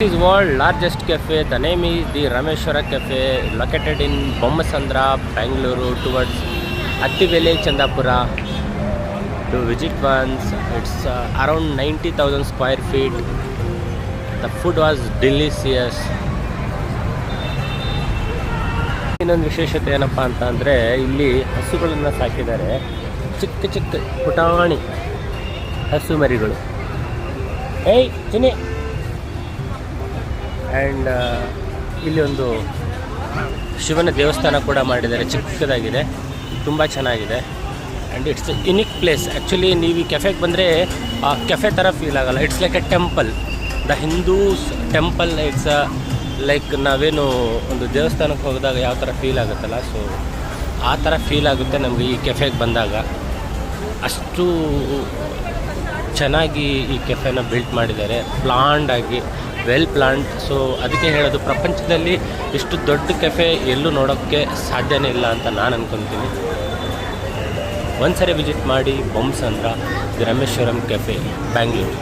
is world largest cafe. The name is the Rameshwara Cafe, located in Bommasandra, Bangalore, towards Attivele, Chandapura. To visit once, it's around 90,000 square feet. The food was delicious. ಇನ್ನೊಂದು ವಿಶೇಷತೆ ಏನಪ್ಪ ಅಂತ ಅಂದರೆ ಇಲ್ಲಿ ಹಸುಗಳನ್ನು ಸಾಕಿದ್ದಾರೆ. ಚಿಕ್ಕ ಚಿಕ್ಕ ಪುಟಾಣಿ ಹಸು ಮರಿಗಳು. ಏಯ್ ಚಿನಿ. ಆ್ಯಂಡ್ ಇಲ್ಲಿ ಒಂದು ಶಿವನ ದೇವಸ್ಥಾನ ಕೂಡ ಮಾಡಿದ್ದಾರೆ, ಚಿಕ್ಕದಾಗಿದೆ, ತುಂಬ ಚೆನ್ನಾಗಿದೆ. And it's unique place. Actually ನೀವು ಈ ಕೆಫೆಗೆ ಬಂದರೆ ಆ ಕೆಫೆ ಥರ ಫೀಲ್ ಆಗೋಲ್ಲ. It's like A temple, the Hindus temple. It's like ನಾವೇನು ಒಂದು ದೇವಸ್ಥಾನಕ್ಕೆ ಹೋಗಿದಾಗ ಯಾವ ಥರ ಫೀಲ್ ಆಗುತ್ತಲ್ಲ, ಸೊ ಆ ಥರ ಫೀಲ್ ಆಗುತ್ತೆ ನಮಗೆ ಈ ಕೆಫೆಗೆ ಬಂದಾಗ. ಅಷ್ಟು ಚೆನ್ನಾಗಿ ಈ ಕೆಫೆನ ಬಿಲ್ಟ್ ಮಾಡಿದ್ದಾರೆ, ಪ್ಲಾನ್ಡ್ ಆಗಿ, ವೆಲ್ ಪ್ಲಾನ್ಡ್. ಸೊ ಅದಕ್ಕೆ ಹೇಳೋದು, ಪ್ರಪಂಚದಲ್ಲಿ ಇಷ್ಟು ದೊಡ್ಡ ಕೆಫೆ ಎಲ್ಲೂ ನೋಡೋಕ್ಕೆ ಸಾಧ್ಯನೇ ಇಲ್ಲ ಅಂತ ನಾನು ಅಂದ್ಕೊತೀನಿ. ಒಂದ್ಸರಿ ವಿಸಿಟ್ ಮಾಡಿ ಬೊಮ್ಮಸಂದ್ರ, ದಿ ರಾಮೇಶ್ವರಂ ಕೆಫೆ, ಬ್ಯಾಂಗ್ಳೂರು.